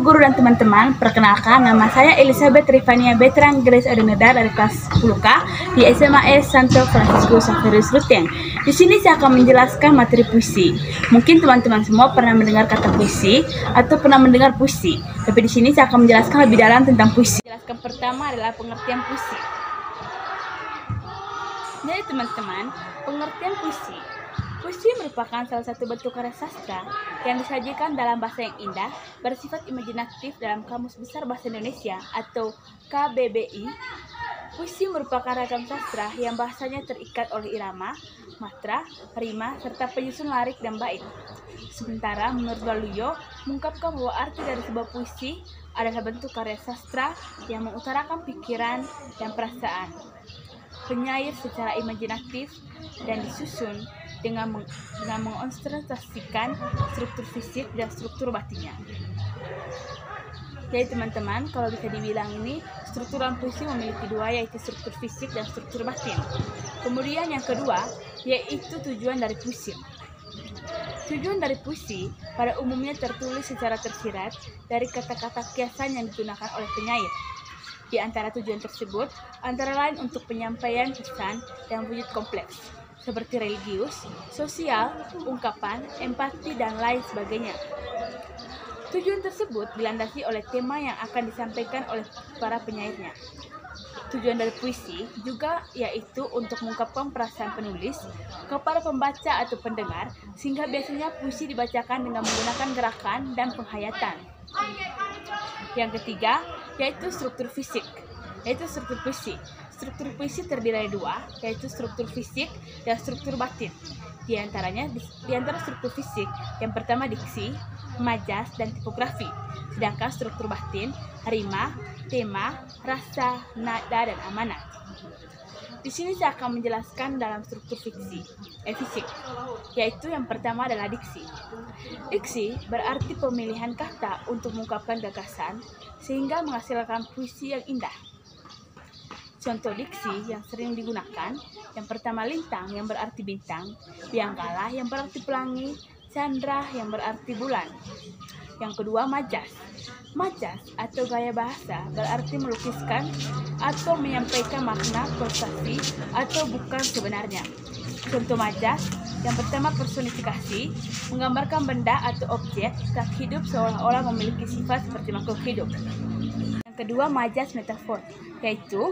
Bu Guru dan teman-teman, perkenalkan nama saya Elizabeth Rifania Betrang Grace Adeneda dari kelas 10K di SMA Santo Francisco Xaverius Ruteng. Di sini saya akan menjelaskan materi puisi. Mungkin teman-teman semua pernah mendengar kata puisi atau pernah mendengar puisi, tapi di sini saya akan menjelaskan lebih dalam tentang puisi. Jelaskan pertama adalah pengertian puisi. Jadi teman-teman, pengertian puisi. Puisi merupakan salah satu bentuk karya sastra yang disajikan dalam bahasa yang indah, bersifat imajinatif dalam Kamus Besar Bahasa Indonesia atau KBBI. Puisi merupakan ragam sastra yang bahasanya terikat oleh irama, matra, rima, serta penyusun lirik dan bait. Sementara menurut Waluyo, mengungkapkan bahwa arti dari sebuah puisi adalah bentuk karya sastra yang mengutarakan pikiran dan perasaan penyair secara imajinatif dan disusun dengan mengonsentrasikan struktur fisik dan struktur batinnya. Jadi teman-teman, kalau bisa dibilang ini struktur dalam puisi memiliki dua, yaitu struktur fisik dan struktur batin. Kemudian yang kedua yaitu tujuan dari puisi. Tujuan dari puisi pada umumnya tertulis secara tersirat dari kata-kata kiasan yang digunakan oleh penyair. Di antara tujuan tersebut, antara lain untuk penyampaian pesan yang wujud kompleks, seperti religius, sosial, ungkapan, empati, dan lain sebagainya. Tujuan tersebut dilandasi oleh tema yang akan disampaikan oleh para penyairnya. Tujuan dari puisi juga yaitu untuk mengungkapkan perasaan penulis kepada pembaca atau pendengar, sehingga biasanya puisi dibacakan dengan menggunakan gerakan dan penghayatan. Yang ketiga yaitu struktur fisik, yaitu struktur puisi. Struktur puisi terdiri dari dua, yaitu struktur fisik dan struktur batin. Di antara struktur fisik, yang pertama diksi, majas, dan tipografi. Sedangkan struktur batin, rima, tema, rasa, nada, dan amanat. Di sini saya akan menjelaskan dalam struktur fisik, yaitu yang pertama adalah diksi. Diksi berarti pemilihan kata untuk mengungkapkan gagasan sehingga menghasilkan puisi yang indah. Contoh diksi yang sering digunakan, yang pertama lintang yang berarti bintang, biangkalah yang berarti pelangi, candra yang berarti bulan. Yang kedua majas. Majas atau gaya bahasa berarti melukiskan atau menyampaikan makna prestasi atau bukan sebenarnya. Contoh majas, yang pertama personifikasi, menggambarkan benda atau objek tak hidup seolah-olah memiliki sifat seperti makhluk hidup. Yang kedua majas metafor, yaitu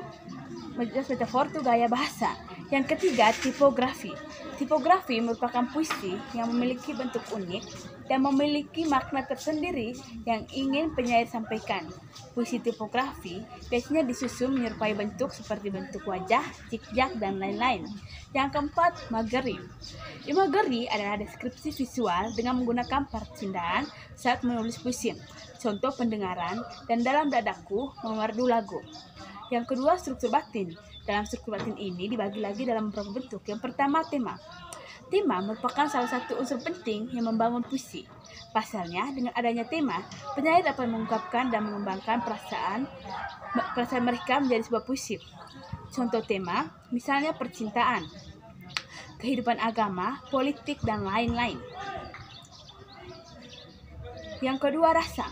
majas metafor itu gaya bahasa. Yang ketiga tipografi. Tipografi merupakan puisi yang memiliki bentuk unik dan memiliki makna tersendiri yang ingin penyair sampaikan. Puisi tipografi biasanya disusun menyerupai bentuk seperti bentuk wajah, zigzag, dan lain-lain. Yang keempat, imagery. Imagery adalah deskripsi visual dengan menggunakan percindaan saat menulis puisi. Contoh pendengaran dan dalam dadaku memerdu lagu. Yang kedua, struktur batin. Dalam struktur batin ini dibagi lagi dalam beberapa bentuk. Yang pertama, tema. Tema merupakan salah satu unsur penting yang membangun puisi. Pasalnya, dengan adanya tema, penyair dapat mengungkapkan dan mengembangkan perasaan mereka menjadi sebuah puisi. Contoh tema, misalnya percintaan, kehidupan agama, politik, dan lain-lain. Yang kedua, rasa.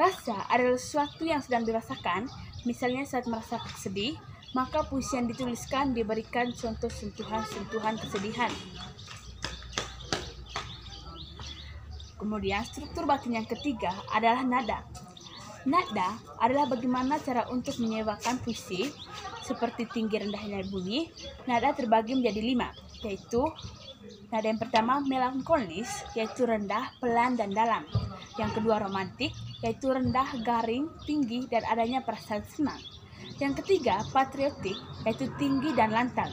Rasa adalah sesuatu yang sedang dirasakan, misalnya saat merasa sedih, maka puisi yang dituliskan diberikan contoh sentuhan-sentuhan kesedihan. Kemudian struktur batin yang ketiga adalah nada. Nada adalah bagaimana cara untuk menyewakan puisi, seperti tinggi rendahnya bunyi. Nada terbagi menjadi 5, yaitu nada yang pertama melankolis, yaitu rendah, pelan, dan dalam. Yang kedua romantik, yaitu rendah, garing, tinggi, dan adanya perasaan senang. Yang ketiga patriotik, yaitu tinggi dan lantang.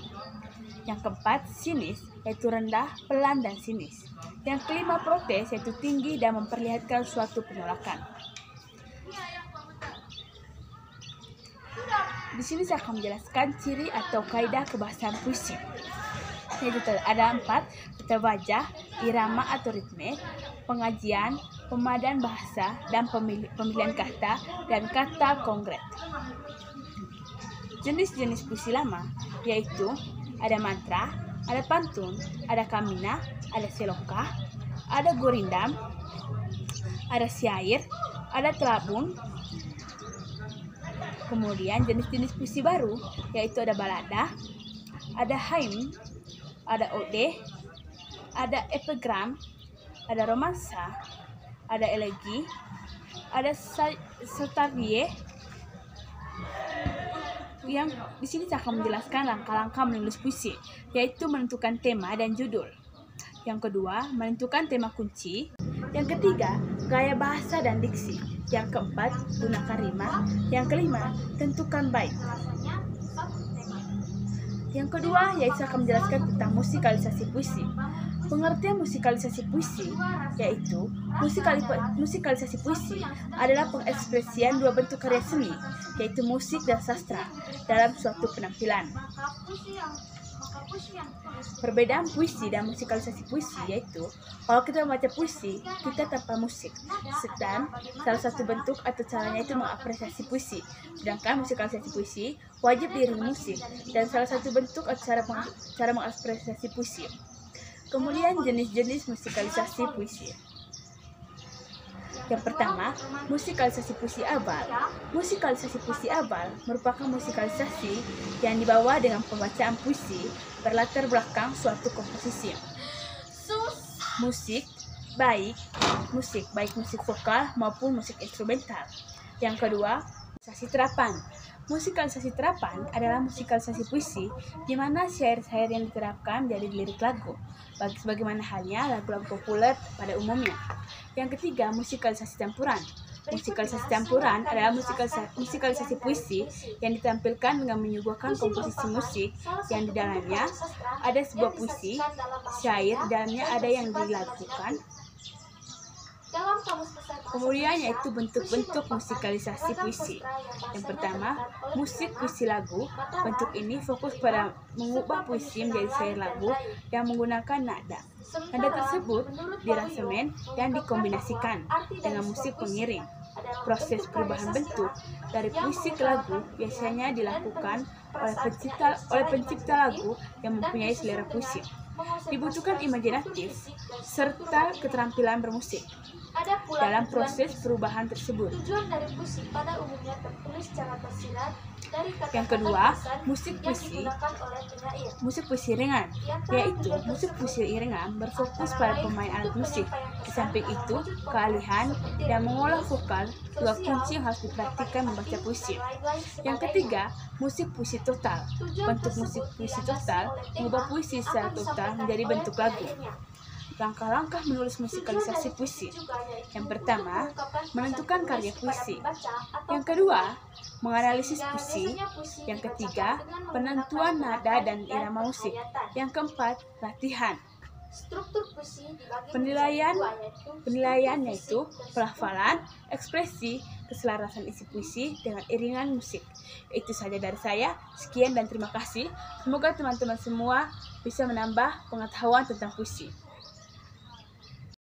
Yang keempat sinis, yaitu rendah, pelan, dan sinis. Yang kelima protes, yaitu tinggi dan memperlihatkan suatu penolakan. Di sini saya akan menjelaskan ciri atau kaidah kebahasaan puisi. Yaitu ada 4, tata wajah, irama atau ritme, pengajian, pemadan bahasa, dan pemilihan kata dan kata konkret. Jenis-jenis puisi lama yaitu ada mantra, ada pantun, ada kamina, ada seloka, ada gorindam, ada syair, ada telabung. Kemudian jenis-jenis puisi baru yaitu ada balada, ada haim, ada ode, ada epigram, ada romansa, ada elegi, ada satire. Yang di sini saya akan menjelaskan langkah-langkah menulis puisi, yaitu menentukan tema dan judul. Yang kedua, menentukan tema kunci. Yang ketiga, gaya bahasa dan diksi. Yang keempat, gunakan rima. Yang kelima, tentukan bait. Yang kedua, yaitu akan menjelaskan tentang musikalisasi puisi. Pengertian musikalisasi puisi yaitu musikalisasi puisi adalah pengekspresian dua bentuk karya seni, yaitu musik dan sastra, dalam suatu penampilan. Perbedaan puisi dan musikalisasi puisi yaitu, kalau kita membaca puisi, kita tanpa musik, sedang salah satu bentuk atau caranya itu mengapresiasi puisi. Sedangkan musikalisasi puisi wajib diiringi musik dan salah satu bentuk atau cara mengapresiasi puisi. Kemudian jenis-jenis musikalisasi puisi. Yang pertama, musikalisasi puisi abal. Musikalisasi puisi abal merupakan musikalisasi yang dibawa dengan pembacaan puisi berlatar belakang suatu komposisi. Musik baik musik vokal maupun musik instrumental. Yang kedua, musikalisasi terapan. Musikalisasi terapan adalah musikalisasi puisi di mana syair-syair yang diterapkan menjadi lirik lagu, sebagaimana halnya lagu-lagu populer pada umumnya. Yang ketiga, musikalisasi campuran. Musikalisasi campuran adalah musikalisasi puisi yang ditampilkan dengan menyuguhkan komposisi musik yang di dalamnya ada sebuah puisi, syair, dalamnya ada yang dilakukan. Kemudian yaitu bentuk-bentuk musikalisasi puisi. Yang pertama, musik puisi lagu. Bentuk ini fokus pada mengubah puisi menjadi syair lagu yang menggunakan nada. Nada tersebut dirasemen dan dikombinasikan dengan musik pengiring. Proses perubahan bentuk dari puisi ke lagu biasanya dilakukan oleh pencipta lagu yang mempunyai selera puisi. Dibutuhkan imajinatif serta keterampilan bermusik dalam proses perubahan tersebut. Yang kedua, musik puisi ringan, yaitu musik puisi ringan berfokus pada pemain alat musik. Di samping itu, keahlian dan mengolah vokal dua kunci yang harus diperhatikan membaca puisi. Yang ketiga, musik puisi total. Bentuk musik puisi total mengubah puisi secara total menjadi bentuk lagu. Langkah-langkah menulis musikalisasi puisi. Yang pertama, menentukan karya puisi. Yang kedua, menganalisis puisi. Yang ketiga, penentuan nada dan irama musik. Yang keempat, latihan. Penilaian yaitu pelafalan, ekspresi, keselarasan isi puisi dengan iringan musik. Itu saja dari saya. Sekian dan terima kasih. Semoga teman-teman semua bisa menambah pengetahuan tentang puisi.